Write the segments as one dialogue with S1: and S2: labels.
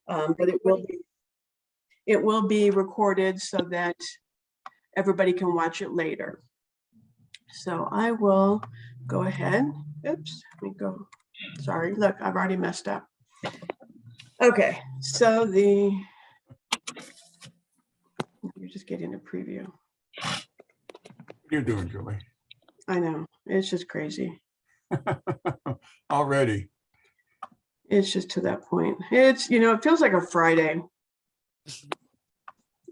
S1: But it will be recorded so that everybody can watch it later. So I will go ahead. Oops, let me go. Sorry, look, I've already messed up. Okay, so you're just getting a preview.
S2: What are you doing, Julie?
S1: I know, it's just crazy.
S2: Already.
S1: It's just to that point. It's, it feels like a Friday.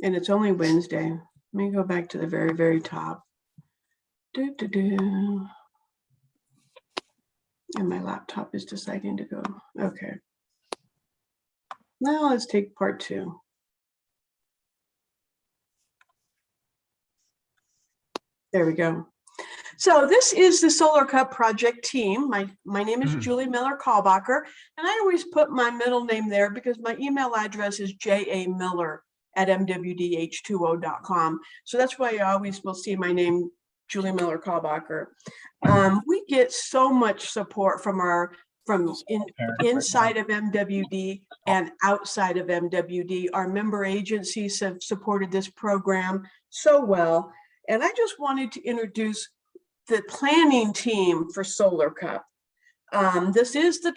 S1: And it's only Wednesday. Let me go back to the very, very top. And my laptop is deciding to go. Okay. Now let's take part 2. There we go. So this is the Solar Cup project team. My name is Julie Miller-Kalbacher, and I always put my middle name there because my email address is jamiller@mwdh20.com. So that's why you always will see my name, Julie Miller-Kalbacher. We get so much support from inside of MWD and outside of MWD. Our member agencies have supported this program so well. And I just wanted to introduce the planning team for Solar Cup. This is the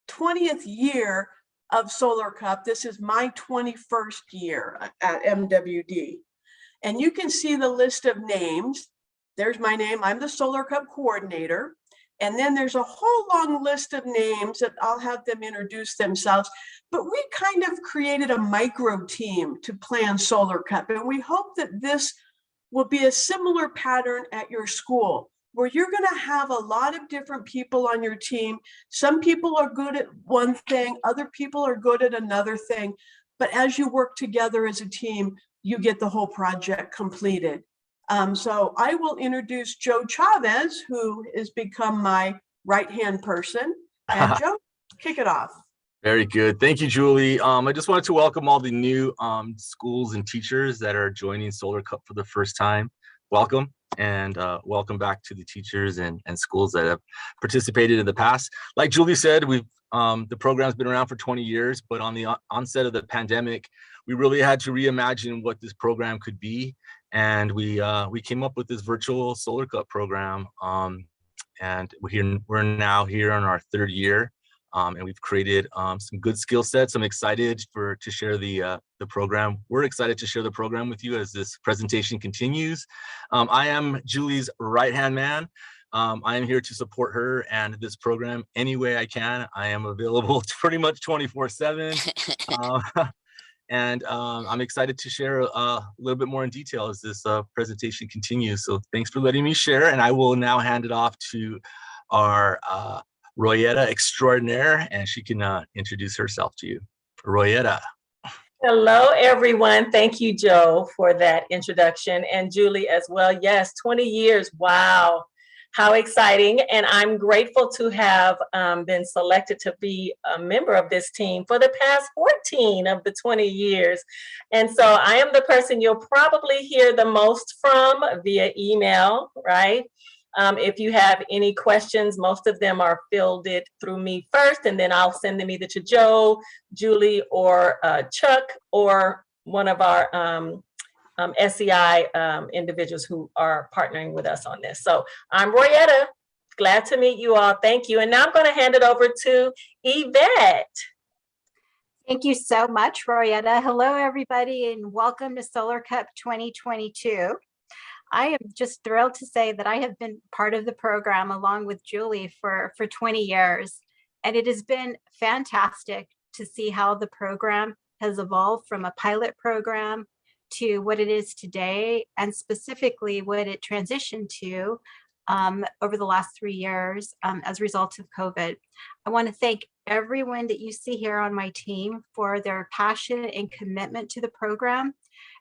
S1: 20th year of Solar Cup. This is my 21st year at MWD. And you can see the list of names. There's my name. I'm the Solar Cup coordinator. And then there's a whole long list of names that I'll have them introduce themselves. But we kind of created a micro team to plan Solar Cup. And we hope that this will be a similar pattern at your school, where you're going to have a lot of different people on your team. Some people are good at one thing, other people are good at another thing. But as you work together as a team, you get the whole project completed. So I will introduce Joe Chavez, who has become my right-hand person. And Joe, kick it off.
S3: Very good. Thank you, Julie. I just wanted to welcome all the new schools and teachers that are joining Solar Cup for the first time. Welcome, and welcome back to the teachers and schools that have participated in the past. Like Julie said, the program's been around for 20 years, but on the onset of the pandemic, we really had to reimagine what this program could be. And we came up with this virtual Solar Cup program. And we're now here in our 3rd year. And we've created some good skill sets. I'm excited to share the program. We're excited to share the program with you as this presentation continues. I am Julie's right-hand man. I am here to support her and this program any way I can. I am available pretty much 24/7. And I'm excited to share a little bit more in detail as this presentation continues. So thanks for letting me share. And I will now hand it off to our Royetta extraordinaire, and she can introduce herself to you. Royetta.
S4: Hello, everyone. Thank you, Joe, for that introduction, and Julie as well. Yes, 20 years. Wow, how exciting. And I'm grateful to have been selected to be a member of this team for the past 14 of the 20 years. And so I am the person you'll probably hear the most from via email, right? If you have any questions, most of them are fielded through me first, and then I'll send them either to Joe, Julie, or Chuck, or one of our SEI individuals who are partnering with us on this. So I'm Royetta. Glad to meet you all. Thank you. And now I'm going to hand it over to Yvette.
S5: Thank you so much, Royetta. Hello, everybody, and welcome to Solar Cup 2022. I am just thrilled to say that I have been part of the program along with Julie for 20 years. And it has been fantastic to see how the program has evolved from a pilot program to what it is today, and specifically what it transitioned to over the last 3 years as a result of COVID. I want to thank everyone that you see here on my team for their passion and commitment to the program.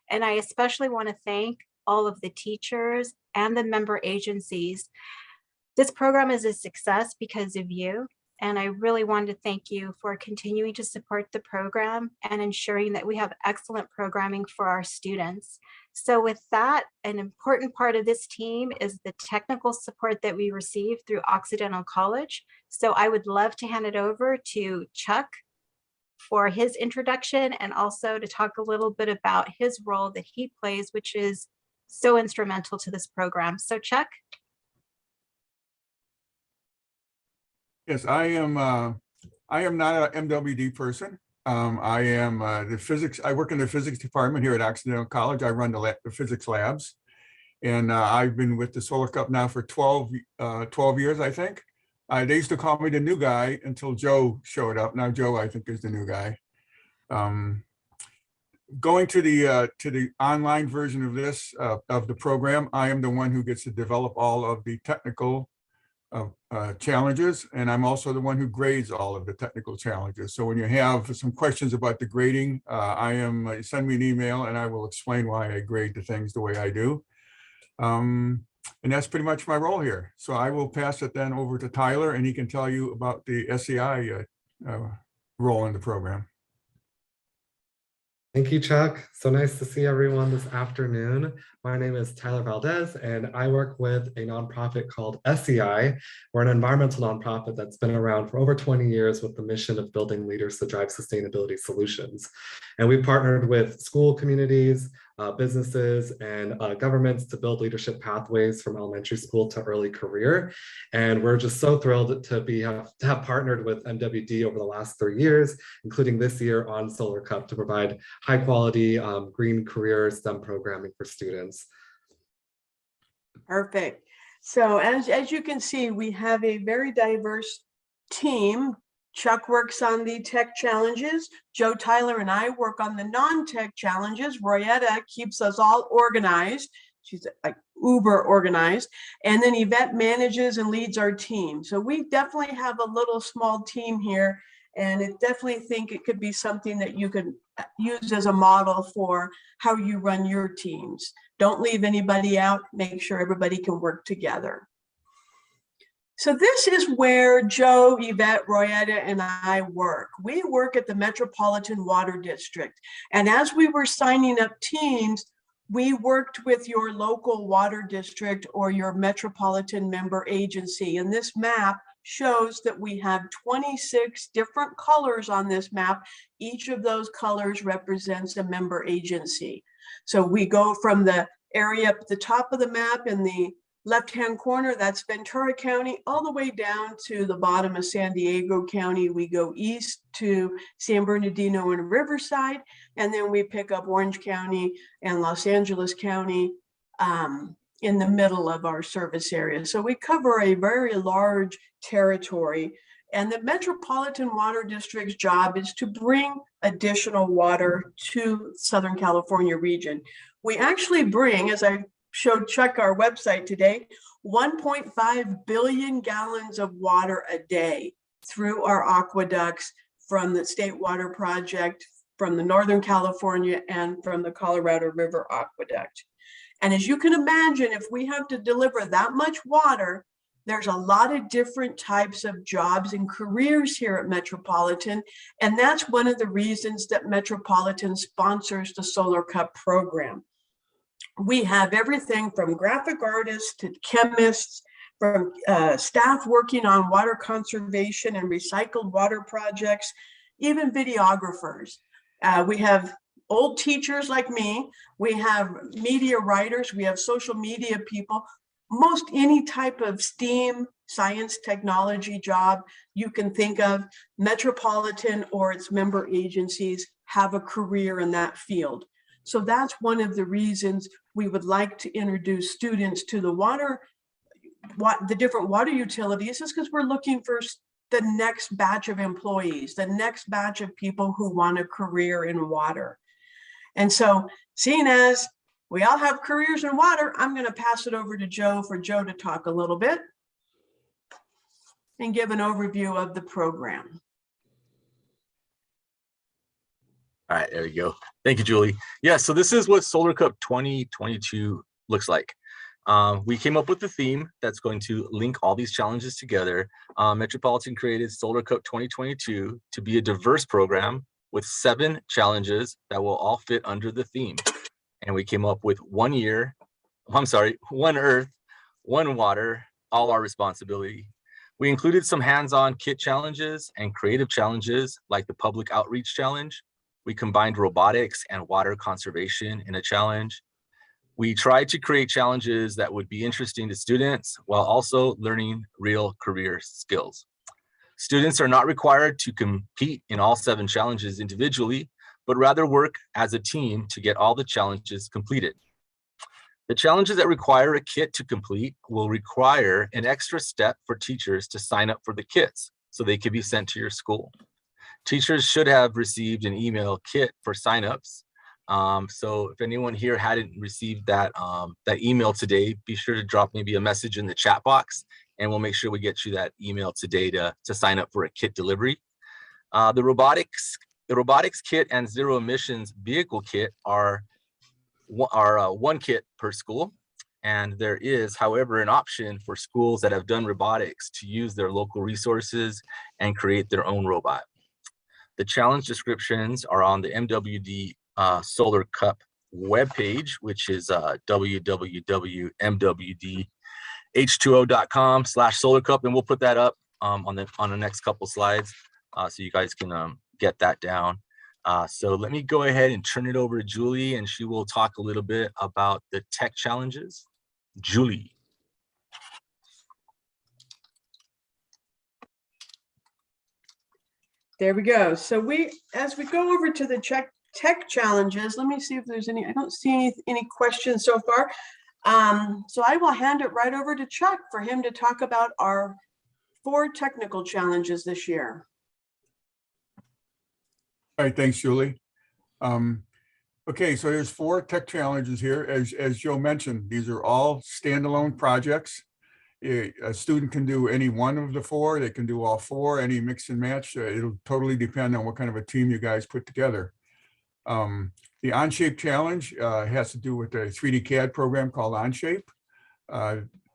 S5: And I especially want to thank all of the teachers and the member agencies. This program is a success because of you. And I really wanted to thank you for continuing to support the program and ensuring that we have excellent programming for our students. So with that, an important part of this team is the technical support that we receive through Occidental College. So I would love to hand it over to Chuck for his introduction and also to talk a little bit about his role that he plays, which is so instrumental to this program. So Chuck.
S2: Yes, I am not an MWD person. I am the physics. I work in the physics department here at Occidental College. I run the physics labs, and I've been with the Solar Cup now for 12 years, I think. They used to call me the new guy until Joe showed up. Now Joe, I think, is the new guy. Going to the online version of this of the program, I am the one who gets to develop all of the technical challenges, and I'm also the one who grades all of the technical challenges. So when you have some questions about the grading, send me an email and I will explain why I grade the things the way I do. And that's pretty much my role here. So I will pass it then over to Tyler, and he can tell you about the SEI role in the program.
S6: Thank you, Chuck. So nice to see everyone this afternoon. My name is Tyler Valdez, and I work with a nonprofit called SEI. We're an environmental nonprofit that's been around for over 20 years with the mission of building leaders to drive sustainability solutions. And we've partnered with school communities, businesses, and governments to build leadership pathways from elementary school to early career. And we're just so thrilled to have partnered with MWD over the last 3 years, including this year on Solar Cup, to provide high quality green career STEM programming for students.
S1: Perfect. So as you can see, we have a very diverse team. Chuck works on the tech challenges. Joe, Tyler, and I work on the non-tech challenges. Royetta keeps us all organized. She's like uber organized. And then Yvette manages and leads our team. So we definitely have a little small team here. And I definitely think it could be something that you could use as a model for how you run your teams. Don't leave anybody out. Make sure everybody can work together. So this is where Joe, Yvette, Royetta, and I work. We work at the Metropolitan Water District. And as we were signing up teams, we worked with your local water district or your metropolitan member agency. And this map shows that we have 26 different colors on this map. Each of those colors represents a member agency. So we go from the area up at the top of the map in the left-hand corner, that's Ventura County, all the way down to the bottom of San Diego County. We go east to San Bernardino and Riverside, and then we pick up Orange County and Los Angeles County in the middle of our service area. So we cover a very large territory, and the Metropolitan Water District's job is to bring additional water to Southern California region. We actually bring, as I showed Chuck our website today, 1.5 billion gallons of water a day through our aqueducts from the State Water Project, from the Northern California, and from the Colorado River Aqueduct. And as you can imagine, if we have to deliver that much water, there's a lot of different types of jobs and careers here at Metropolitan. And that's one of the reasons that Metropolitan sponsors the Solar Cup program. We have everything from graphic artists to chemists, from staff working on water conservation and recycled water projects, even videographers. We have old teachers like me. We have media writers. We have social media people. Most any type of STEAM, science, technology job you can think of, Metropolitan or its member agencies have a career in that field. So that's one of the reasons we would like to introduce students to the different water utilities, is because we're looking for the next batch of employees, the next batch of people who want a career in water. And so, seeing as we all have careers in water, I'm going to pass it over to Joe for Joe to talk a little bit and give an overview of the program.
S3: All right, there we go. Thank you, Julie. Yeah, so this is what Solar Cup 2022 looks like. We came up with the theme that's going to link all these challenges together. Metropolitan created Solar Cup 2022 to be a diverse program with 7 challenges that will all fit under the theme. And we came up with 1 Earth, 1 Water, all our responsibility. We included some hands-on kit challenges and creative challenges like the public outreach challenge. We combined robotics and water conservation in a challenge. We tried to create challenges that would be interesting to students while also learning real career skills. Students are not required to compete in all 7 challenges individually, but rather work as a team to get all the challenges completed. The challenges that require a kit to complete will require an extra step for teachers to sign up for the kits so they can be sent to your school. Teachers should have received an email kit for signups. So if anyone here hadn't received that email today, be sure to drop maybe a message in the chat box, and we'll make sure we get you that email today to sign up for a kit delivery. The robotics kit and zero emissions vehicle kit are 1 kit per school. And there is, however, an option for schools that have done robotics to use their local resources and create their own robot. The challenge descriptions are on the MWD Solar Cup webpage, which is www.mwdh2o.com/solarcup, and we'll put that up on the next couple slides so you guys can get that down. So let me go ahead and turn it over to Julie, and she will talk a little bit about the tech challenges. Julie.
S1: There we go. So as we go over to the tech challenges, let me see if there's any, I don't see any questions so far. So I will hand it right over to Chuck for him to talk about our 4 technical challenges this year.
S2: All right, thanks, Julie. Okay, so there's 4 tech challenges here. As Joe mentioned, these are all standalone projects. A student can do any one of the 4. They can do all 4, any mix and match. It'll totally depend on what kind of a team you guys put together. The Onshape challenge has to do with a 3D CAD program called Onshape.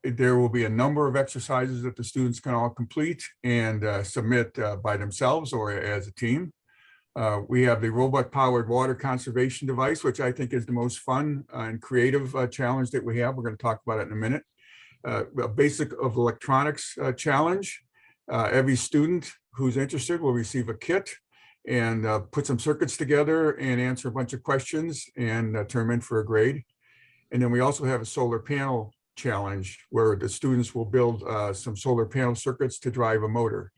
S2: There will be a number of exercises that the students can all complete and submit by themselves or as a team. We have the robot-powered water conservation device, which I think is the most fun and creative challenge that we have. We're going to talk about it in a minute. A basic of electronics challenge. Every student who's interested will receive a kit and put some circuits together and answer a bunch of questions and turn them in for a grade. And then we also have a solar panel challenge where the students will build some solar panel circuits to drive a motor.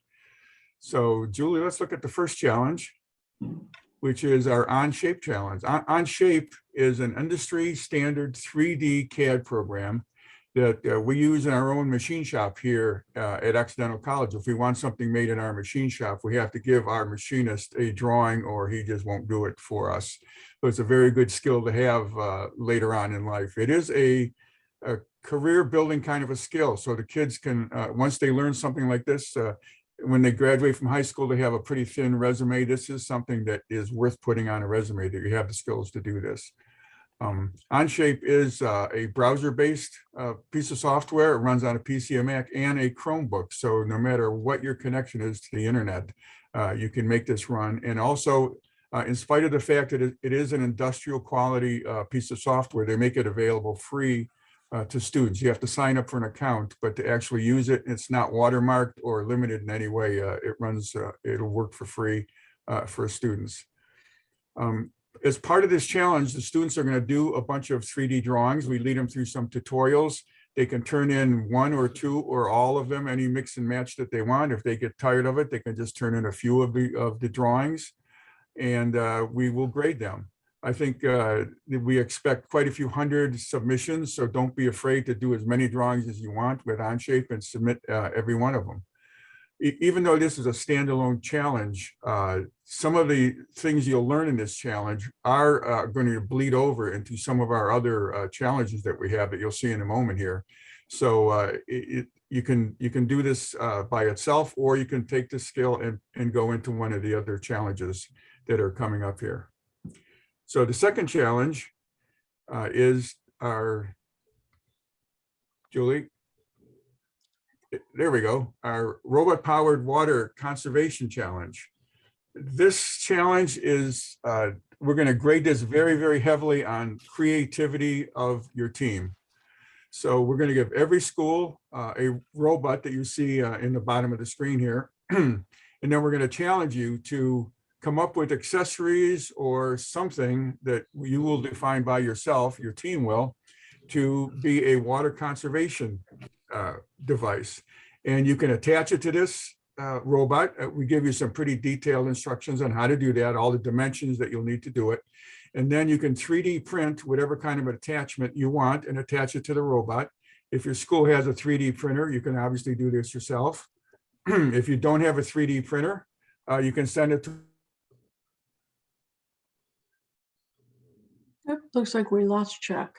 S2: So Julie, let's look at the first challenge, which is our Onshape challenge. Onshape is an industry standard 3D CAD program that we use in our own machine shop here at Occidental College. If we want something made in our machine shop, we have to give our machinist a drawing or he just won't do it for us. So it's a very good skill to have later on in life. It is a career building kind of a skill. So the kids can, once they learn something like this, when they graduate from high school, they have a pretty thin resume. This is something that is worth putting on a resume, that you have the skills to do this. Onshape is a browser-based piece of software. It runs on a PC, a Mac, and a Chromebook. So no matter what your connection is to the internet, you can make this run. And also, in spite of the fact that it is an industrial quality piece of software, they make it available free to students. You have to sign up for an account, but to actually use it, it's not watermarked or limited in any way. It runs, it'll work for free for students. As part of this challenge, the students are going to do a bunch of 3D drawings. We lead them through some tutorials. They can turn in 1 or 2 or all of them, any mix and match that they want. If they get tired of it, they can just turn in a few of the drawings, and we will grade them. I think we expect quite a few hundred submissions, so don't be afraid to do as many drawings as you want with Onshape and submit every one of them. Even though this is a standalone challenge, some of the things you'll learn in this challenge are going to bleed over into some of our other challenges that we have that you'll see in a moment here. So you can do this by itself, or you can take this skill and go into one of the other challenges that are coming up here. So the second challenge is our, Julie, there we go, our robot-powered water conservation challenge. This challenge is, we're going to grade this very, very heavily on creativity of your team. So we're going to give every school a robot that you see in the bottom of the screen here. And then we're going to challenge you to come up with accessories or something that you will define by yourself, your team will, to be a water conservation device. And you can attach it to this robot. We give you some pretty detailed instructions on how to do that, all the dimensions that you'll need to do it. And then you can 3D print whatever kind of attachment you want and attach it to the robot. If your school has a 3D printer, you can obviously do this yourself. If you don't have a 3D printer, you can send it to.
S1: Looks like we lost Chuck.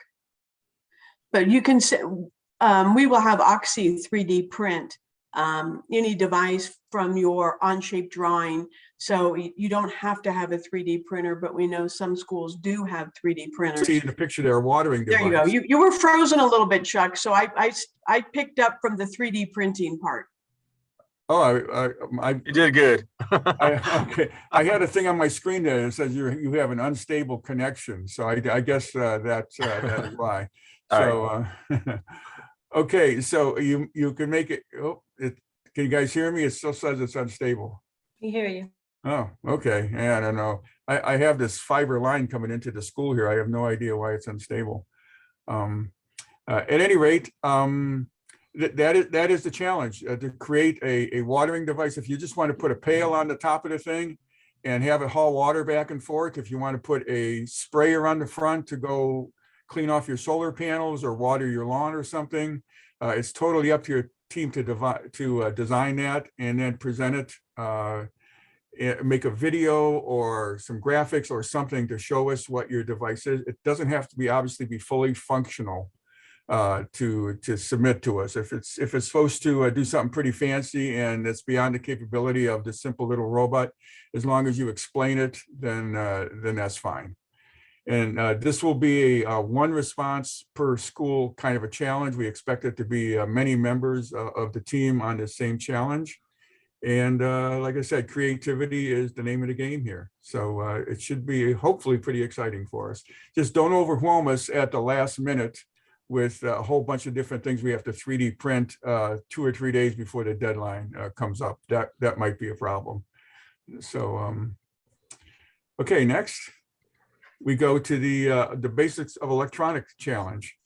S1: But you can say, we will have Oxy 3D print any device from your Onshape drawing. So you don't have to have a 3D printer, but we know some schools do have 3D printers.
S2: See in the picture there, a watering device.
S1: There you go. You were frozen a little bit, Chuck. So I picked up from the 3D printing part.
S2: Oh,
S3: You did good.
S2: okay. I had a thing on my screen there that says you have an unstable connection. So I guess that is why. So, okay, so you can make it. Oh, can you guys hear me? It still says it's unstable.
S4: We hear you.
S2: Oh, okay. Yeah, I don't know. I have this fiber line coming into the school here. I have no idea why it's unstable. At any rate, that is the challenge, to create a watering device. If you just want to put a pail on the top of the thing and have it haul water back and forth, if you want to put a sprayer on the front to go clean off your solar panels or water your lawn or something, it's totally up to your team to design that and then present it. Make a video or some graphics or something to show us what your device is. It doesn't have to be obviously be fully functional to submit to us. If it's supposed to do something pretty fancy and it's beyond the capability of the simple little robot, as long as you explain it, then that's fine. And this will be a one response per school kind of a challenge. We expect it to be many members of the team on the same challenge. And like I said, creativity is the name of the game here. So it should be hopefully pretty exciting for us. Just don't overwhelm us at the last minute with a whole bunch of different things we have to 3D print 2 or 3 days before the deadline comes up. That might be a problem. So, okay, next. We go to the basics of electronics challenge.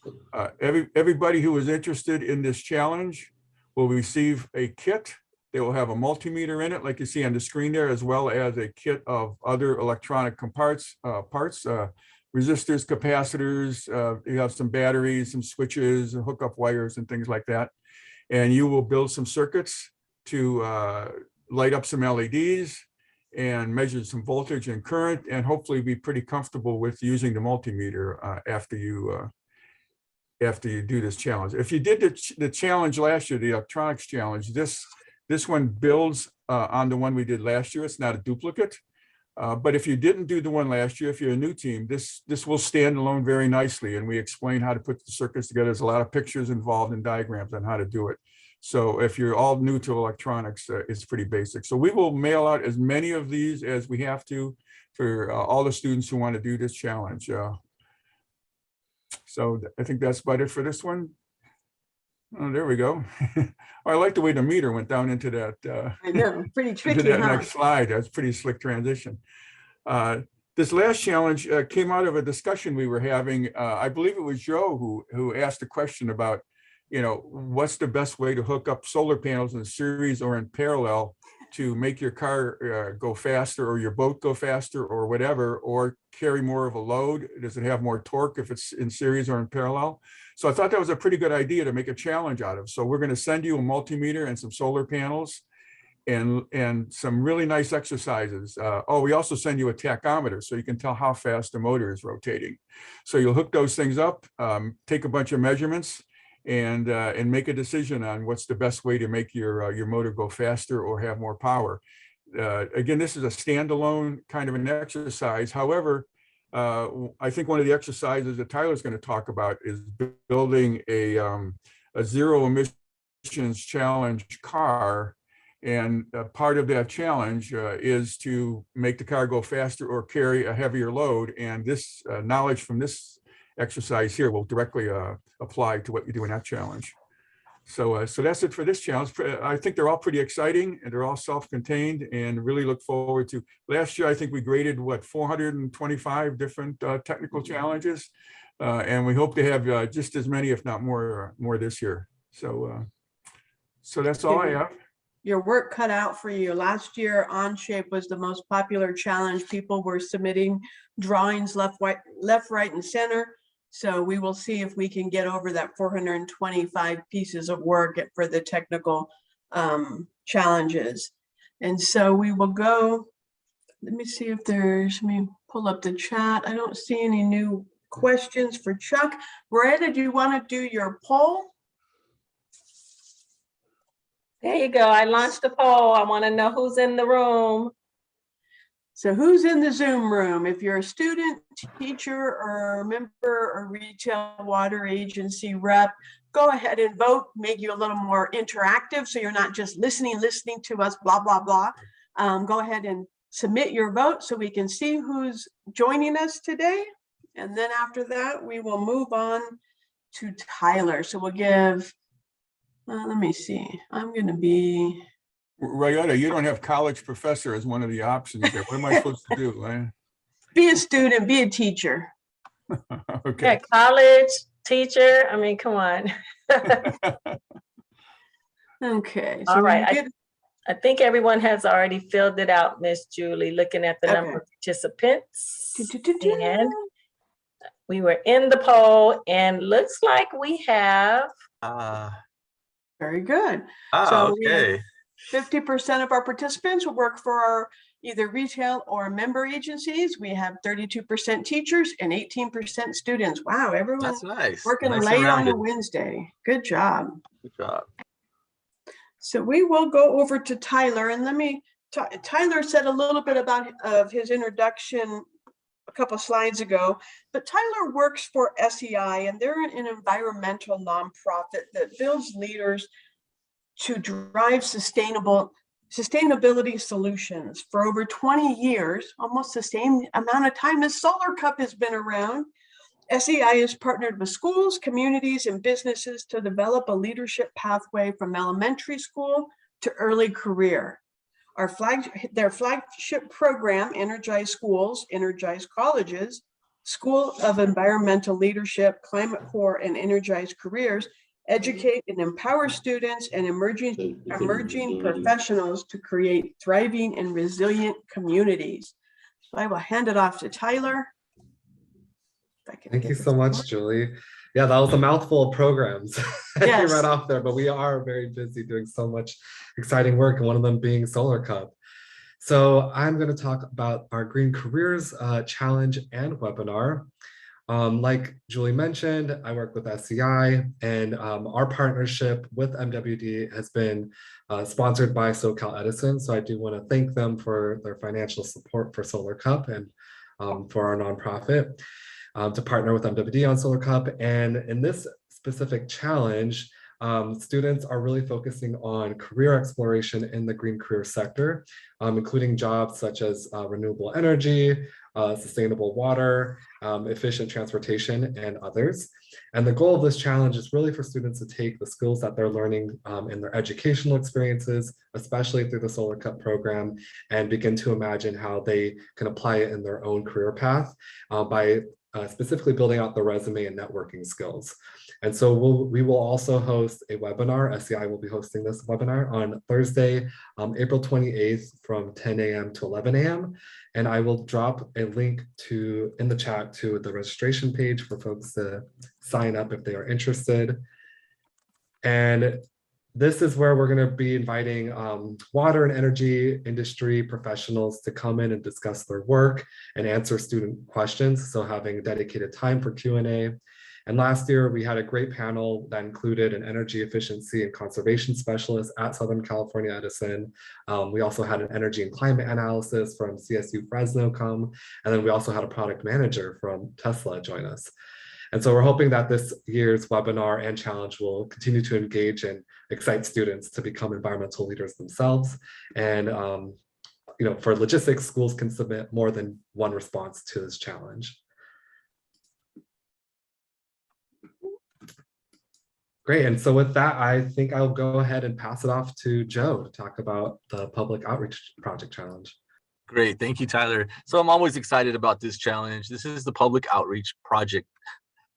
S2: Everybody who is interested in this challenge will receive a kit. They will have a multimeter in it, like you see on the screen there, as well as a kit of other electronic parts, resistors, capacitors. You have some batteries, some switches, hookup wires, and things like that. And you will build some circuits to light up some LEDs and measure some voltage and current, and hopefully be pretty comfortable with using the multimeter after you do this challenge. If you did the challenge last year, the electronics challenge, this one builds on the one we did last year. It's not a duplicate. But if you didn't do the one last year, if you're a new team, this will stand alone very nicely. And we explain how to put the circuits together. There's a lot of pictures involved and diagrams on how to do it. So if you're all new to electronics, it's pretty basic. So we will mail out as many of these as we have to for all the students who want to do this challenge. So I think that's about it for this one. Oh, there we go. I like the way the meter went down into that.
S1: I know, pretty tricky,
S2: into that
S1: huh?
S2: next slide. That's a pretty slick transition. This last challenge came out of a discussion we were having. I believe it was Joe who asked a question about, what's the best way to hook up solar panels in series or in parallel to make your car go faster or your boat go faster or whatever, or carry more of a load? Does it have more torque if it's in series or in parallel? So I thought that was a pretty good idea to make a challenge out of. So we're going to send you a multimeter and some solar panels and some really nice exercises. We also send you a tachometer so you can tell how fast the motor is rotating. So you'll hook those things up, take a bunch of measurements, and make a decision on what's the best way to make your motor go faster or have more power. Again, this is a standalone kind of an exercise. However, I think one of the exercises that Tyler's going to talk about is building a zero emissions challenge car. And part of that challenge is to make the car go faster or carry a heavier load. And this knowledge from this exercise here will directly apply to what you do in that challenge. So that's it for this challenge. I think they're all pretty exciting and they're all self-contained and really look forward to. Last year, I think we graded 425 different technical challenges. And we hope to have just as many, if not more this year. So that's all I have.
S1: Your work cut out for you. Last year, Onshape was the most popular challenge. People were submitting drawings left, right, and center. So we will see if we can get over that 425 pieces of work for the technical challenges. And so we will go, let me see if let me pull up the chat. I don't see any new questions for Chuck. Rita, do you want to do your poll?
S4: There you go. I launched a poll. I want to know who's in the room.
S1: So who's in the Zoom room? If you're a student, teacher, or member or retail water agency rep, go ahead and vote, make you a little more interactive so you're not just listening to us, blah, blah, blah. Go ahead and submit your vote so we can see who's joining us today. And then after that, we will move on to Tyler. So we'll give, let me see, I'm going to be.
S2: Rayetta, you don't have college professor as one of the options there. What am I supposed to do?
S1: Be a student, be a teacher.
S2: Okay.
S4: Yeah, college, teacher. I mean, come on.
S1: Okay. So
S4: All right. I think everyone has already filled it out, Miss Julie, looking at the number of participants. And we were in the poll and looks like we have.
S1: Very good.
S3: Okay.
S1: 50% of our participants will work for our either retail or member agencies. We have 32% teachers and 18% students. Wow, everyone's working
S3: Nice
S1: late on a Wednesday. Good job.
S3: Good job.
S1: So we will go over to Tyler, and Tyler said a little bit of his introduction a couple slides ago, but Tyler works for SEI, and they're an environmental nonprofit that builds leaders to drive sustainability solutions. For over 20 years, almost the same amount of time as Solar Cup has been around, SEI has partnered with schools, communities, and businesses to develop a leadership pathway from elementary school to early career. Their flagship program, Energize Schools, Energize Colleges, School of Environmental Leadership, Climate Corps, and Energize Careers, educate and empower students and emerging professionals to create thriving and resilient communities. So I will hand it off to Tyler.
S6: Thank you so much, Julie. Yeah, that was a mouthful of programs.
S1: Yes.
S6: Right off there, but we are very busy doing so much exciting work, and one of them being Solar Cup. So I'm going to talk about our Green Careers Challenge and webinar. Like Julie mentioned, I work with SEI, and our partnership with MWD has been sponsored by SoCal Edison. So I do want to thank them for their financial support for Solar Cup and for our nonprofit to partner with MWD on Solar Cup. And in this specific challenge, students are really focusing on career exploration in the green career sector, including jobs such as renewable energy, sustainable water, efficient transportation, and others. And the goal of this challenge is really for students to take the skills that they're learning in their educational experiences, especially through the Solar Cup program, and begin to imagine how they can apply it in their own career path by specifically building out the resume and networking skills. And so we will also host a webinar. SEI will be hosting this webinar on Thursday, April 28th from 10 a.m. to 11 a.m. And I will drop a link in the chat to the registration page for folks to sign up if they are interested. And this is where we're going to be inviting water and energy industry professionals to come in and discuss their work and answer student questions. So having dedicated time for Q&A. And last year, we had a great panel that included an energy efficiency and conservation specialist at Southern California Edison. We also had an energy and climate analysis from CSU Fresno come, and then we also had a product manager from Tesla join us. And so we're hoping that this year's webinar and challenge will continue to engage and excite students to become environmental leaders themselves. And for logistics, schools can submit more than one response to this challenge. Great. And so with that, I think I'll go ahead and pass it off to Joe to talk about the Public Outreach Project Challenge.
S3: Great. Thank you, Tyler. So I'm always excited about this challenge. This is the Public Outreach Project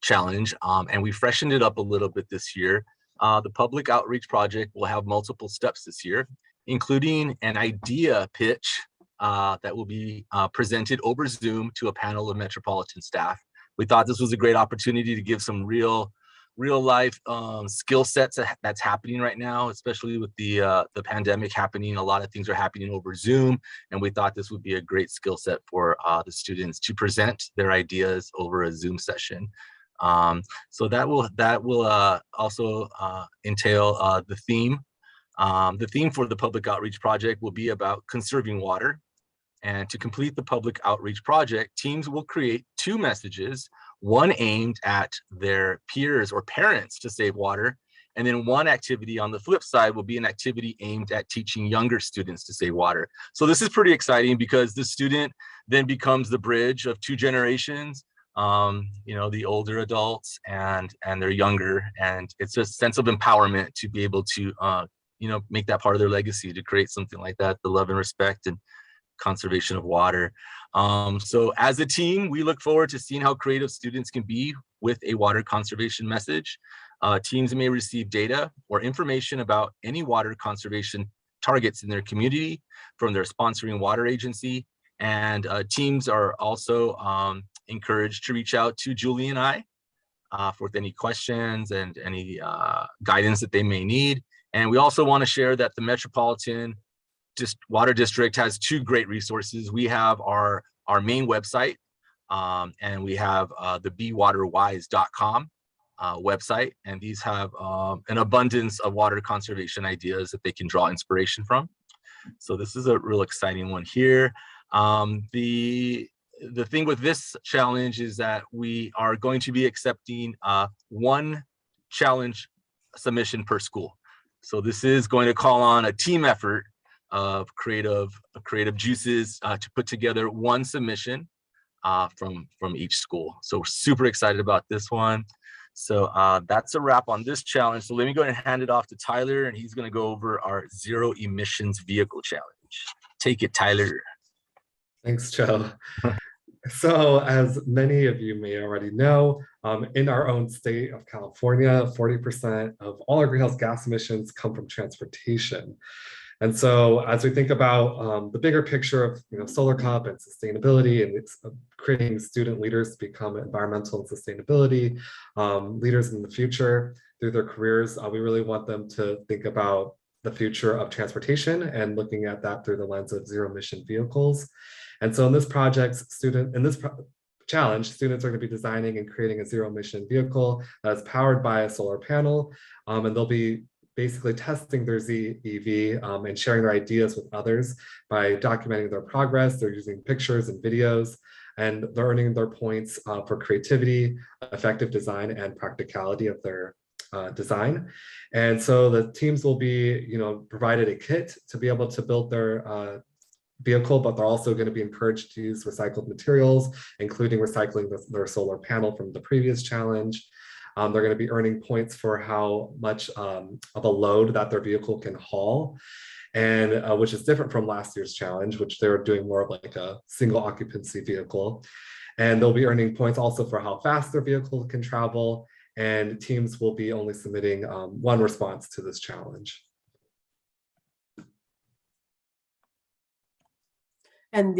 S3: Challenge, and we freshened it up a little bit this year. The Public Outreach Project will have multiple steps this year, including an idea pitch that will be presented over Zoom to a panel of Metropolitan staff. We thought this was a great opportunity to give some real life skill sets that's happening right now, especially with the pandemic happening. A lot of things are happening over Zoom, and we thought this would be a great skill set for the students to present their ideas over a Zoom session. So that will also entail the theme. The theme for the Public Outreach Project will be about conserving water. And to complete the Public Outreach Project, teams will create 2 messages, one aimed at their peers or parents to save water, and then one activity on the flip side will be an activity aimed at teaching younger students to save water. So this is pretty exciting because the student then becomes the bridge of 2 generations, the older adults and they're younger, and it's a sense of empowerment to be able to make that part of their legacy, to create something like that, the love and respect and conservation of water. So as a team, we look forward to seeing how creative students can be with a water conservation message. Teams may receive data or information about any water conservation targets in their community from their sponsoring water agency. And teams are also encouraged to reach out to Julie and I with any questions and any guidance that they may need. And we also want to share that the Metropolitan Water District has 2 great resources. We have our main website, and we have the bewaterwise.com website, and these have an abundance of water conservation ideas that they can draw inspiration from. So this is a real exciting one here. The thing with this challenge is that we are going to be accepting 1 challenge submission per school. So this is going to call on a team effort of creative juices to put together 1 submission from each school. So we're super excited about this one. So that's a wrap on this challenge. So let me go ahead and hand it off to Tyler, and he's going to go over our zero emissions vehicle challenge. Take it, Tyler.
S6: Thanks, Joe. So as many of you may already know, in our own state of California, 40% of all our greenhouse gas emissions come from transportation. And so as we think about the bigger picture of Solar Cup and sustainability, and it's creating student leaders to become environmental and sustainability leaders in the future through their careers, we really want them to think about the future of transportation and looking at that through the lens of zero emission vehicles. And so in this challenge, students are going to be designing and creating a zero emission vehicle that is powered by a solar panel, and they'll be basically testing their ZEV and sharing their ideas with others by documenting their progress. They're using pictures and videos, and they're earning their points for creativity, effective design, and practicality of their design. And so the teams will be, provided a kit to be able to build their vehicle, but they're also going to be encouraged to use recycled materials, including recycling their solar panel from the previous challenge. They're going to be earning points for how much of a load that their vehicle can haul, and which is different from last year's challenge, which they were doing more of like a single occupancy vehicle. And they'll be earning points also for how fast their vehicle can travel, and teams will be only submitting 1 response to this challenge.
S1: And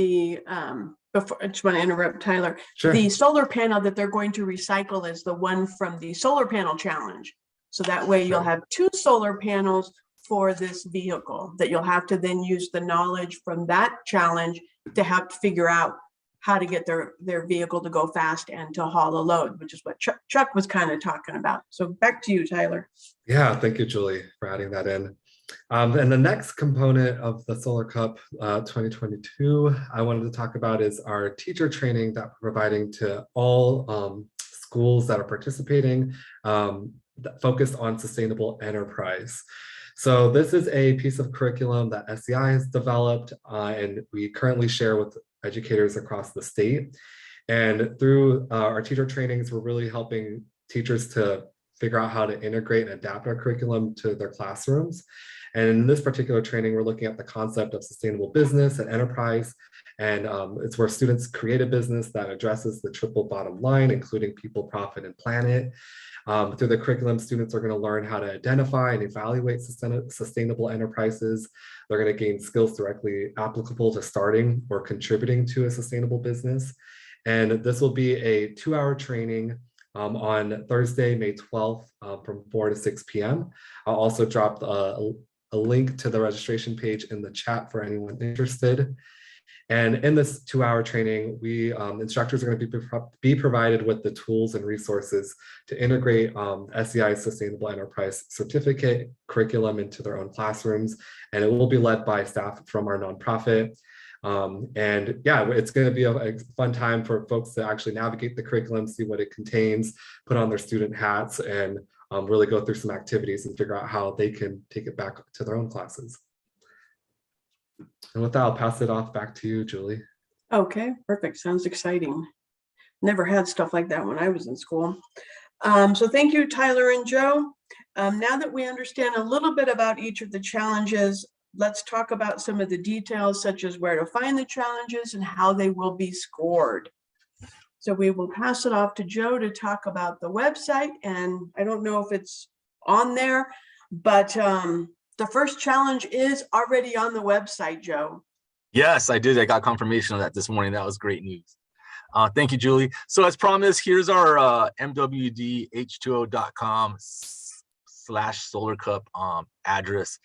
S1: before, I just want to interrupt Tyler.
S6: Sure.
S1: The solar panel that they're going to recycle is the one from the solar panel challenge. So that way you'll have 2 solar panels for this vehicle that you'll have to then use the knowledge from that challenge to have to figure out how to get their vehicle to go fast and to haul a load, which is what Chuck was kind of talking about. So back to you, Tyler.
S6: Yeah, thank you, Julie, for adding that in. And the next component of the Solar Cup 2022 I wanted to talk about is our teacher training that we're providing to all schools that are participating, that focused on sustainable enterprise. So this is a piece of curriculum that SEI has developed, and we currently share with educators across the state. And through our teacher trainings, we're really helping teachers to figure out how to integrate and adapt our curriculum to their classrooms. And in this particular training, we're looking at the concept of sustainable business and enterprise. And it's where students create a business that addresses the triple bottom line, including people, profit, and planet. Through the curriculum, students are going to learn how to identify and evaluate sustainable enterprises. They're going to gain skills directly applicable to starting or contributing to a sustainable business. And this will be a 2-hour training on Thursday, May 12th from 4 to 6 p.m. I'll also drop a link to the registration page in the chat for anyone interested. And in this 2-hour training, we instructors are going to be provided with the tools and resources to integrate SEI's Sustainable Enterprise Certificate curriculum into their own classrooms. And it will be led by staff from our nonprofit. And yeah, it's going to be a fun time for folks to actually navigate the curriculum, see what it contains, put on their student hats, and really go through some activities and figure out how they can take it back to their own classes. And with that, I'll pass it off back to you, Julie.
S1: Okay, perfect. Sounds exciting. Never had stuff like that when I was in school. So thank you, Tyler and Joe. Now that we understand a little bit about each of the challenges, let's talk about some of the details, such as where to find the challenges and how they will be scored. So we will pass it off to Joe to talk about the website. And I don't know if it's on there, but the first challenge is already on the website, Joe.
S3: Yes, I did. I got confirmation of that this morning. That was great news. Thank you, Julie. So as promised, here's our mwdh2o.com/solarcup address.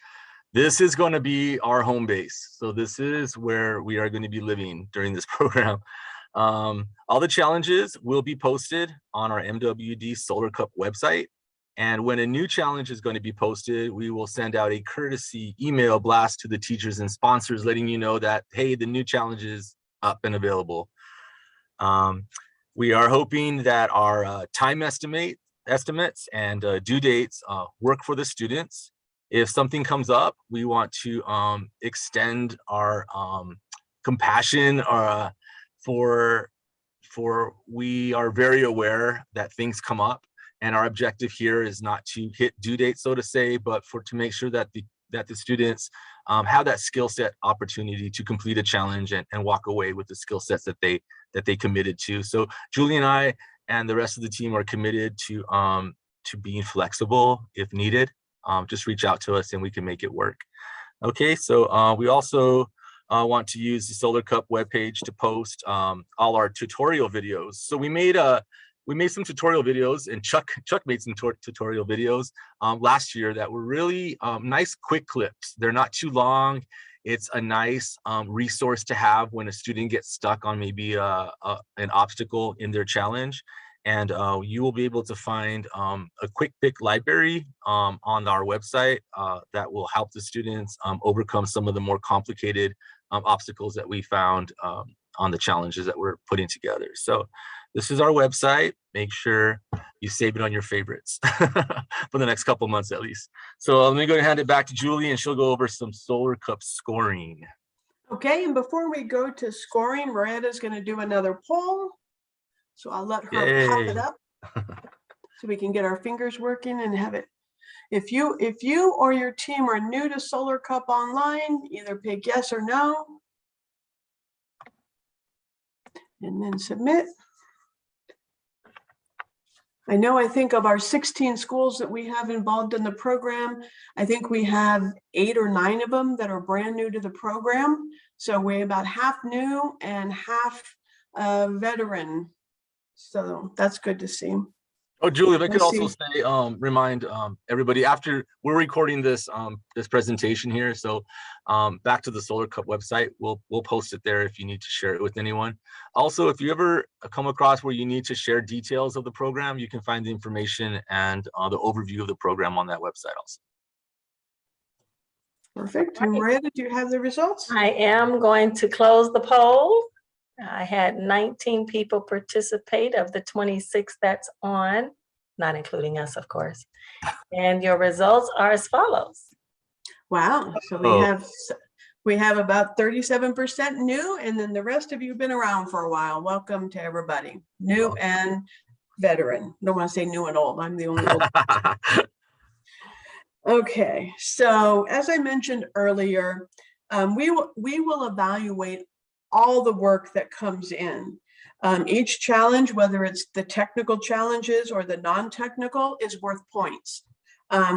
S3: This is going to be our home base. So this is where we are going to be living during this program. All the challenges will be posted on our MWD Solar Cup website. And when a new challenge is going to be posted, we will send out a courtesy email blast to the teachers and sponsors, letting you know that, hey, the new challenge is up and available. We are hoping that our time estimates and due dates work for the students. If something comes up, we want to extend our compassion for we are very aware that things come up. And our objective here is not to hit due date, so to say, but to make sure that the students have that skill set opportunity to complete a challenge and walk away with the skill sets that they committed to. So Julie and I and the rest of the team are committed to being flexible if needed. Just reach out to us and we can make it work. Okay, so we also want to use the Solar Cup webpage to post all our tutorial videos. So we made some tutorial videos, and Chuck made some tutorial videos last year that were really nice, quick clips. They're not too long. It's a nice resource to have when a student gets stuck on maybe an obstacle in their challenge. And you will be able to find a quick pick library on our website that will help the students overcome some of the more complicated obstacles that we found on the challenges that we're putting together. So this is our website. Make sure you save it on your favorites for the next couple months at least. So let me go and hand it back to Julie and she'll go over some Solar Cup scoring.
S1: Okay, and before we go to scoring, Miranda's going to do another poll. So I'll let her pop it up so we can get our fingers working and have it. If you or your team are new to Solar Cup Online, either pick yes or no. And then submit. I think of our 16 schools that we have involved in the program, I think we have 8 or 9 of them that are brand new to the program. So we're about half new and half veteran. So that's good to see.
S3: Oh, Julie, if I could also say, remind everybody, after we're recording this this presentation here, so back to the Solar Cup website, we'll post it there if you need to share it with anyone. Also, if you ever come across where you need to share details of the program, you can find the information and the overview of the program on that website also.
S1: Perfect. And Miranda, do you have the results?
S4: I am going to close the poll. I had 19 people participate of the 26 that's on, not including us, of course. And your results are as follows.
S1: Wow. So we have about 37% new, and then the rest of you have been around for a while. Welcome to everybody, new and veteran. Don't want to say new and old. I'm the only old. Okay, so as I mentioned earlier, we will evaluate all the work that comes in. Each challenge, whether it's the technical challenges or the non-technical, is worth points.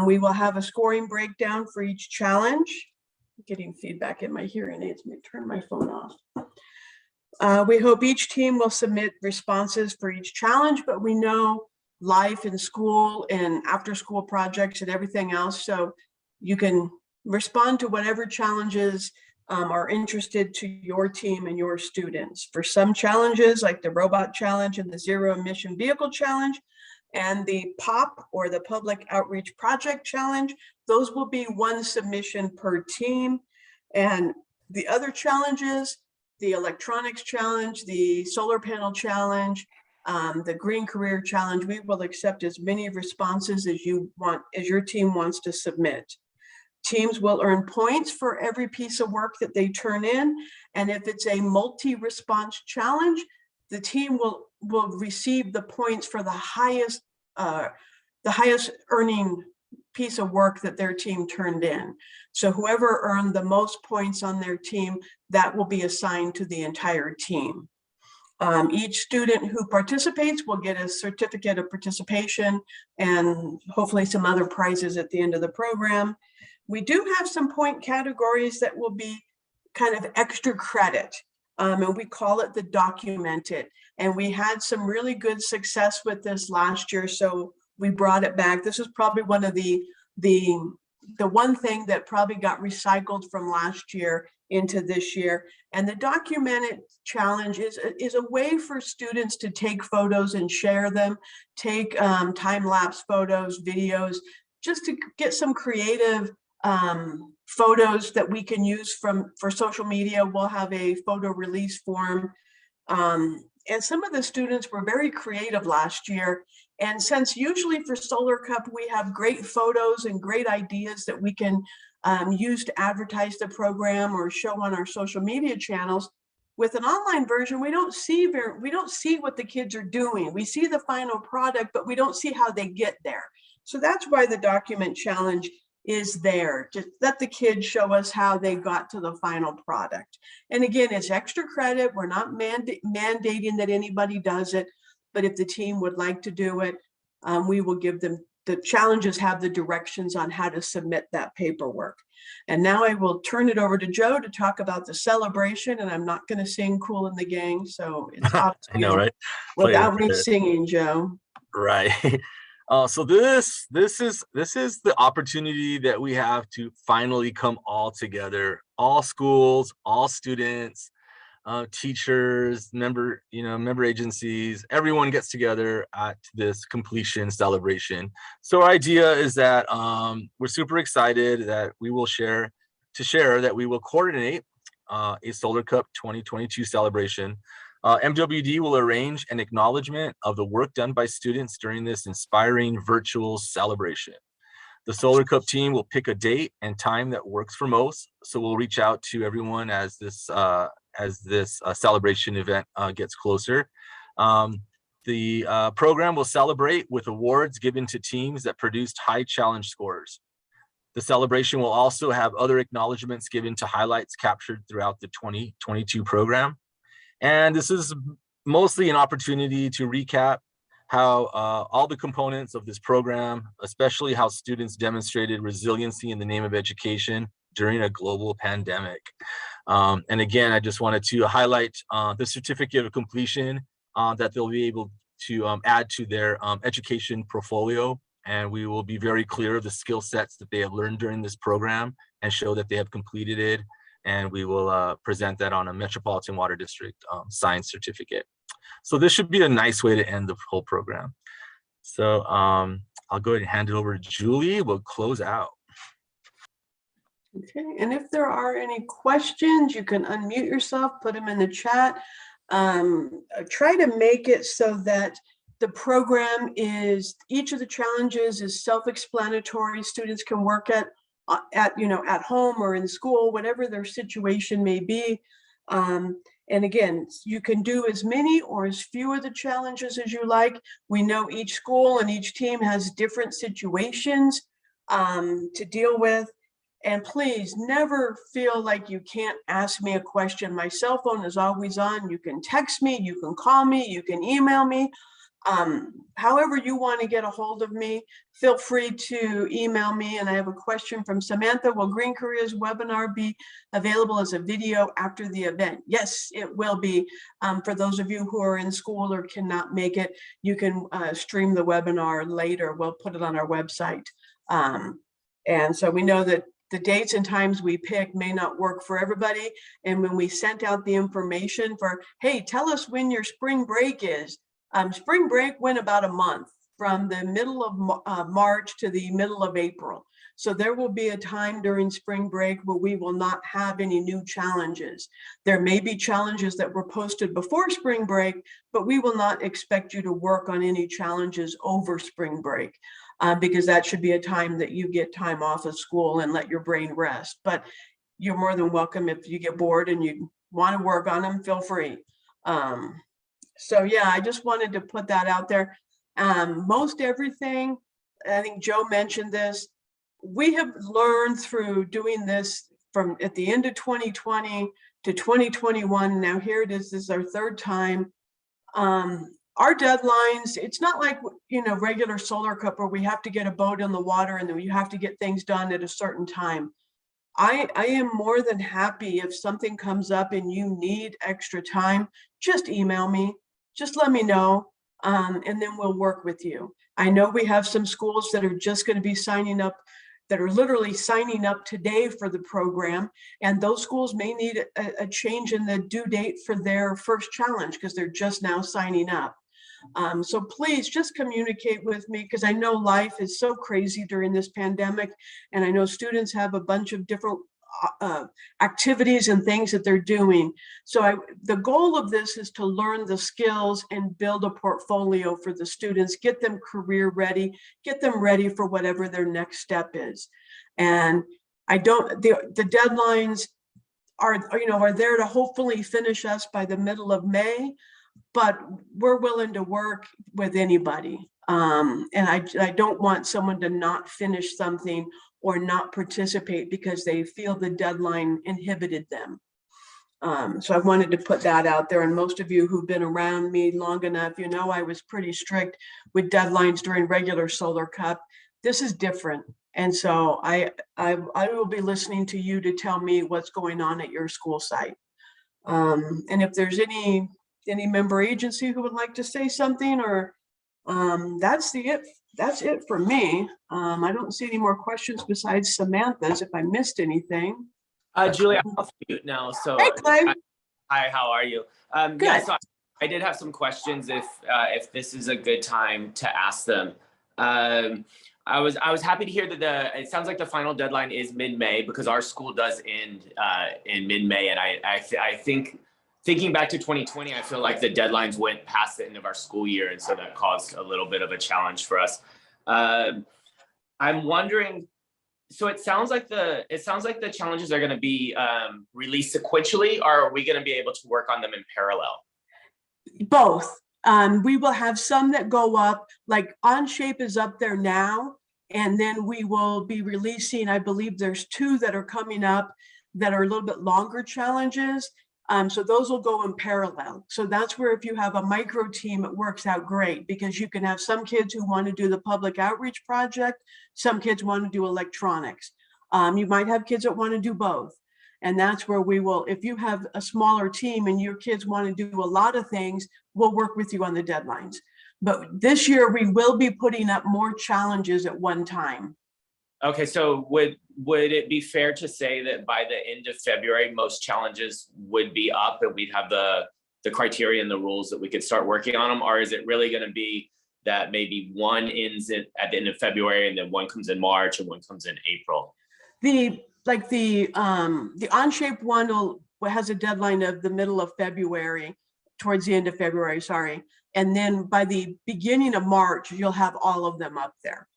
S1: We will have a scoring breakdown for each challenge. I'm getting feedback in my hearing aids. Let me turn my phone off. We hope each team will submit responses for each challenge, but we know life in school and after school projects and everything else. So you can respond to whatever challenges are interested to your team and your students. For some challenges, like the robot challenge and the zero emission vehicle challenge and the POP or the public outreach project challenge, those will be one submission per team. And the other challenges, the electronics challenge, the solar panel challenge, the green career challenge, we will accept as many responses as you want, as your team wants to submit. Teams will earn points for every piece of work that they turn in. And if it's a multi-response challenge, the team will receive the points for the highest earning piece of work that their team turned in. So whoever earned the most points on their team, that will be assigned to the entire team. Each student who participates will get a certificate of participation and hopefully some other prizes at the end of the program. We do have some point categories that will be kind of extra credit, and we call it the documented. And we had some really good success with this last year, so we brought it back. This is probably one of the one thing that probably got recycled from last year into this year. And the documented challenge is a way for students to take photos and share them, take time-lapse photos, videos, just to get some creative photos that we can use for social media. We'll have a photo release form. And some of the students were very creative last year. And since usually for Solar Cup, we have great photos and great ideas that we can use to advertise the program or show on our social media channels, with an online version, we don't see what the kids are doing. We see the final product, but we don't see how they get there. So that's why the document challenge is there, to let the kids show us how they got to the final product. And again, it's extra credit. We're not mandating that anybody does it, but if the team would like to do it, we will give them, the challenges have the directions on how to submit that paperwork. And now I will turn it over to Joe to talk about the celebration, and I'm not going to sing Cool in the Gang, so it's up to
S3: I know,
S1: you
S3: right?
S1: without me singing, Joe.
S3: Right. So this is the opportunity that we have to finally come all together, all schools, all students, teachers, member agencies, everyone gets together at this completion celebration. So our idea is that we're super excited that we will share that we will coordinate a Solar Cup 2022 celebration. MWD will arrange an acknowledgement of the work done by students during this inspiring virtual celebration. The Solar Cup team will pick a date and time that works for most. So we'll reach out to everyone as this celebration event gets closer. The program will celebrate with awards given to teams that produced high challenge scores. The celebration will also have other acknowledgements given to highlights captured throughout the 2022 program. And this is mostly an opportunity to recap how all the components of this program, especially how students demonstrated resiliency in the name of education during a global pandemic. And again, I just wanted to highlight the certificate of completion that they'll be able to add to their education portfolio. And we will be very clear of the skill sets that they have learned during this program and show that they have completed it. And we will present that on a Metropolitan Water District science certificate. So this should be a nice way to end the whole program. So I'll go ahead and hand it over to Julie. We'll close out.
S1: Okay, and if there are any questions, you can unmute yourself, put them in the chat. Try to make it so that the program is, each of the challenges is self-explanatory. Students can work at home or in school, whatever their situation may be. And again, you can do as many or as few of the challenges as you like. We know each school and each team has different situations to deal with. And please never feel like you can't ask me a question. My cell phone is always on. You can text me, you can call me, you can email me. However you want to get a hold of me, feel free to email me. And I have a question from Samantha. Will Green Careers webinar be available as a video after the event? Yes, it will be. For those of you who are in school or cannot make it, you can stream the webinar later. We'll put it on our website. And so we know that the dates and times we pick may not work for everybody. And when we sent out the information for, hey, tell us when your spring break is, spring break went about a month from the middle of March to the middle of April. So there will be a time during spring break where we will not have any new challenges. There may be challenges that were posted before spring break, but we will not expect you to work on any challenges over spring break. Because that should be a time that you get time off of school and let your brain rest. But you're more than welcome if you get bored and you want to work on them, feel free. So yeah, I just wanted to put that out there. Most everything, I think Joe mentioned this, we have learned through doing this from at the end of 2020 to 2021. Now here it is, this is our third time. Our deadlines, it's not like, you know, regular Solar Cup where we have to get a boat in the water and then you have to get things done at a certain time. I am more than happy if something comes up and you need extra time, just email me, just let me know, and then we'll work with you. I know we have some schools that are just going to be signing up, that are literally signing up today for the program. And those schools may need a change in the due date for their first challenge because they're just now signing up. So please just communicate with me because I know life is so crazy during this pandemic. And I know students have a bunch of different activities and things that they're doing. So the goal of this is to learn the skills and build a portfolio for the students, get them career ready, get them ready for whatever their next step is. And the deadlines are there to hopefully finish us by the middle of May, but we're willing to work with anybody. And I don't want someone to not finish something or not participate because they feel the deadline inhibited them. So I wanted to put that out there. And most of you who've been around me long enough, you know, I was pretty strict with deadlines during regular Solar Cup. This is different. And so I will be listening to you to tell me what's going on at your school site. And if there's any member agency who would like to say something, or that's it for me. I don't see any more questions besides Samantha's if I missed anything.
S7: Julie, I'm off mute now. So
S1: Hey, Clay.
S7: hi, how are you?
S1: Good.
S7: Yeah, so I did have some questions if this is a good time to ask them. I was happy to hear that it sounds like the final deadline is mid-May because our school does end in mid-May, and I think thinking back to 2020, I feel like the deadlines went past the end of our school year, and so that caused a little bit of a challenge for us. I'm wondering, so it sounds like the challenges are going to be released sequentially, or are we going to be able to work on them in parallel?
S1: Both. We will have some that go up, like Onshape is up there now, and then we will be releasing, I believe there's 2 that are coming up that are a little bit longer challenges. So those will go in parallel. So that's where if you have a micro team, it works out great because you can have some kids who want to do the public outreach project, some kids want to do electronics. You might have kids that want to do both. And that's where we will, if you have a smaller team and your kids want to do a lot of things, we'll work with you on the deadlines. But this year we will be putting up more challenges at one time.
S7: Okay, so would it be fair to say that by the end of February, most challenges would be up and we'd have the criteria and the rules that we could start working on them? Or is it really going to be that maybe one ends at the end of February and then one comes in March and one comes in April?
S1: The Onshape one has a deadline of the middle of February, towards the end of February, sorry. And then by the beginning of March, you'll have all of them up there.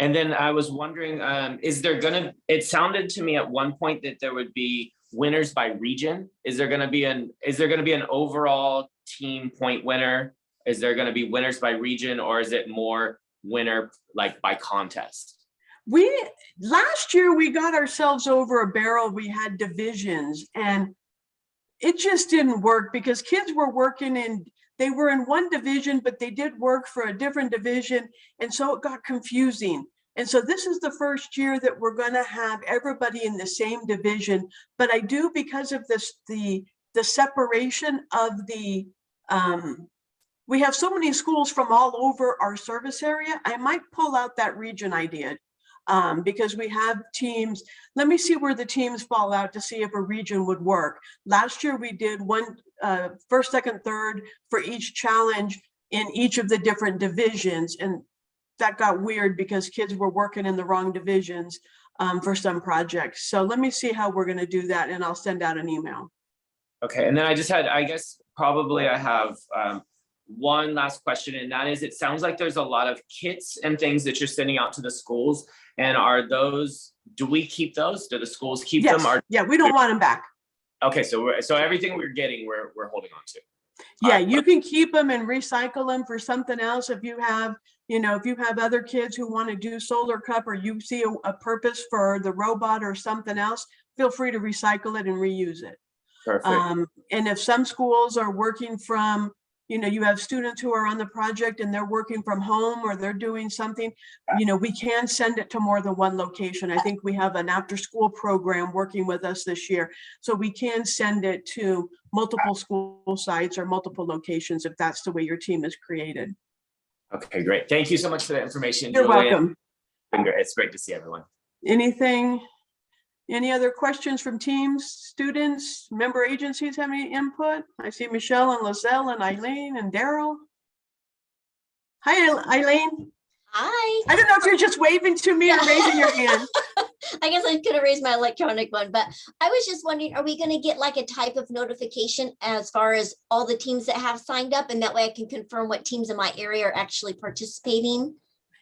S7: And then I was wondering, it sounded to me at one point that there would be winners by region? Is there going to be an overall team point winner? Is there going to be winners by region, or is it more winner like by contest?
S1: Last year we got ourselves over a barrel. We had divisions, and it just didn't work because kids were they were in one division, but they did work for a different division. And so it got confusing. And so this is the first year that we're going to have everybody in the same division. But I do, because of this, the separation of we have so many schools from all over our service area. I might pull out that region I did. Because we have teams. Let me see where the teams fall out to see if a region would work. Last year we did one first, second, third for each challenge in each of the different divisions, and that got weird because kids were working in the wrong divisions for some projects. So let me see how we're going to do that, and I'll send out an email.
S7: Okay, and then I have one last question, and that is, it sounds like there's a lot of kits and things that you're sending out to the schools. And do we keep those? Do the schools keep them?
S1: Yeah, we don't want them back.
S7: Okay, so everything we're getting, we're holding on to.
S1: Yeah, you can keep them and recycle them for something else. If you have, if you have other kids who want to do Solar Cup, or you see a purpose for the robot or something else, feel free to recycle it and reuse it.
S7: Perfect.
S1: And if some schools are working from, you have students who are on the project and they're working from home, or they're doing something, we can send it to more than one location. I think we have an after-school program working with us this year. So we can send it to multiple school sites or multiple locations if that's the way your team is created.
S7: Okay, great. Thank you so much for the information,
S1: You're
S7: Julie.
S1: welcome.
S7: It's great to see everyone.
S1: Any other questions from teams, students, member agencies have any input? I see Michelle and Lizelle and Eileen and Daryl. Hi, Eileen.
S8: Hi.
S1: I don't know if you're just waving to me or raising your hand.
S8: I guess I'm gonna raise my electronic one, but I was just wondering, are we gonna get like a type of notification as far as all the teams that have signed up, and that way I can confirm what teams in my area are actually participating?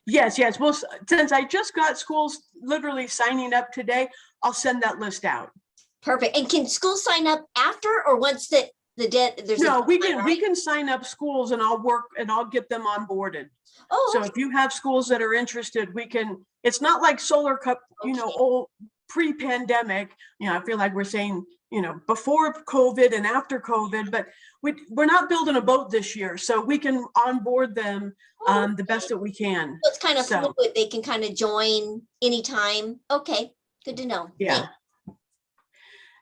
S1: Yes. Well, since I just got schools literally signing up today, I'll send that list out.
S8: Perfect. And can schools sign up after or once there's
S1: no, we can sign up schools, and I'll get them onboarded.
S8: Oh,
S1: so
S8: okay.
S1: if you have schools that are interested, it's not like Solar Cup, old pre-pandemic, I feel like we're saying, before COVID and after COVID, but we're not building a boat this year, so we can onboard them the best that we can.
S8: So it's kind of fluid. They can kind of join anytime. Okay, good to know.
S1: Yeah.
S8: Thanks.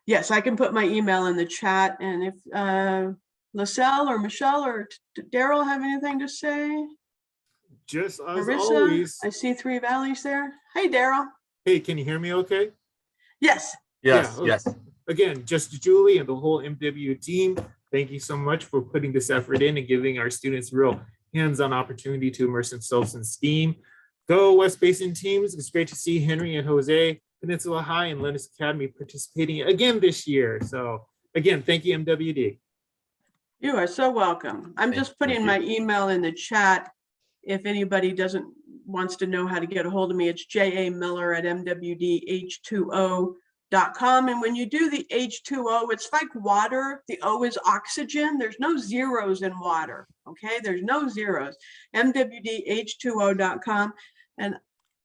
S1: Yes, I can put my email in the chat, and if LaSalle or Michelle or Daryl have anything to say.
S9: Just as
S1: Marissa,
S9: always.
S1: I see Three Valleys there. Hey, Daryl.
S9: Hey, can you hear me okay?
S1: Yes.
S3: Yes,
S9: Yeah,
S3: yes.
S9: Again, just Julie and the whole MW team, thank you so much for putting this effort in and giving our students real hands-on opportunity to immerse themselves in STEAM. Go West Basin teams. It's great to see Henry and Jose, Peninsula High and Lennox Academy participating again this year. So again, thank you, MWD.
S1: You are so welcome. I'm just putting my email in the chat. If anybody wants to know how to get a hold of me, it's jamiller@mwdh2o.com. And when you do the H2O, it's like water. The O is oxygen. There's no zeros in water. Okay, there's no zeros. mwdh2o.com. And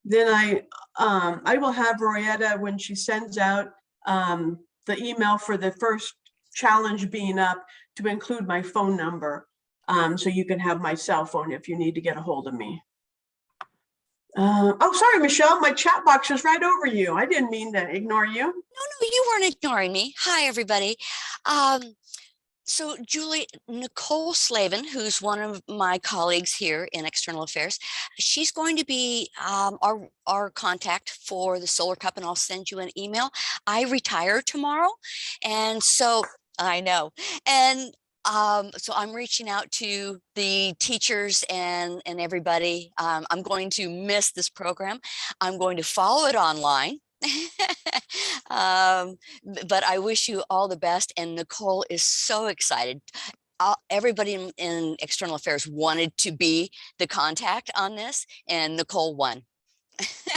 S1: then I will have Royetta, when she sends out the email for the first challenge being up, to include my phone number. So you can have my cell phone if you need to get a hold of me. Oh, sorry, Michelle, my chat box is right over you. I didn't mean to ignore you.
S10: No, you weren't ignoring me. Hi, everybody. So Julie, Nicole Slavin, who's one of my colleagues here in External Affairs, she's going to be our contact for the Solar Cup, and I'll send you an email. I retire tomorrow, and so I know. And so I'm reaching out to the teachers and everybody. I'm going to miss this program. I'm going to follow it online. But I wish you all the best. And Nicole is so excited. Everybody in External Affairs wanted to be the contact on this, and Nicole won.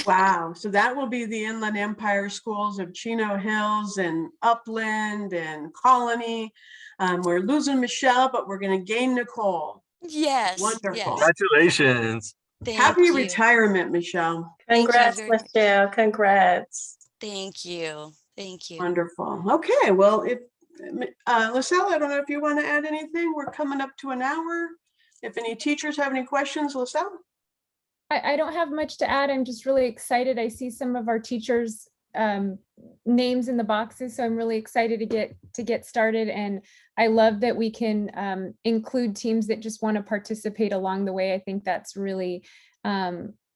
S1: Wow. So that will be the Inland Empire schools of Chino Hills and Upland and Colony. We're losing Michelle, but we're going to gain Nicole.
S10: Yes.
S1: Wonderful.
S10: Yes.
S3: Congratulations.
S10: Thank
S1: Happy
S10: you.
S1: retirement, Michelle.
S10: Thank you
S4: Congrats,
S10: very much.
S4: Michelle. Congrats.
S10: Thank you. Thank you.
S1: Wonderful. Okay. Well, if LaSalle, I don't know if you want to add anything. We're coming up to an hour. If any teachers have any questions, LaSalle?
S11: I don't have much to add. I'm just really excited. I see some of our teachers' names in the boxes, so I'm really excited to get started. And I love that we can include teams that just want to participate along the way. I think that's really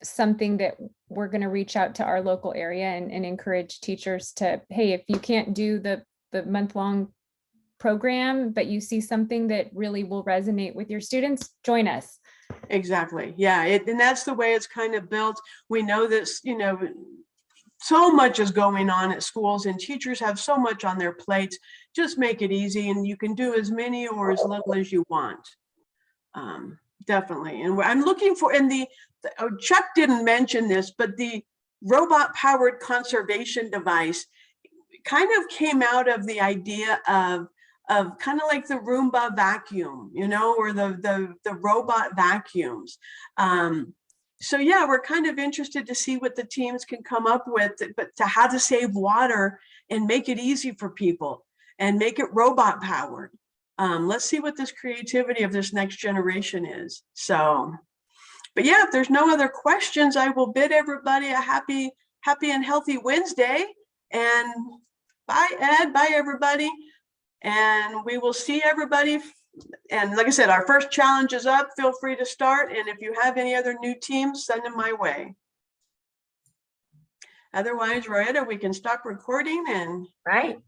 S11: something that we're going to reach out to our local area and encourage teachers to, hey, if you can't do the month-long program, but you see something that really will resonate with your students, join us.
S1: Exactly. Yeah. And that's the way it's kind of built. We know this, you know, so much is going on at schools and teachers have so much on their plates. Just make it easy and you can do as many or as little as you want. Definitely. And I'm looking for, Chuck didn't mention this, but the robot powered conservation device kind of came out of the idea of kind of like the Roomba vacuum, you know, or the robot vacuums. So yeah, we're kind of interested to see what the teams can come up with, but to how to save water and make it easy for people and make it robot powered. Let's see what this creativity of this next generation is. So, but yeah, if there's no other questions, I will bid everybody a happy and healthy Wednesday. And bye, Ed. Bye, everybody. And we will see everybody. And like I said, our first challenge is up. Feel free to start. And if you have any other new teams, send them my way. Otherwise, Royetta, we can stop recording and
S4: Right.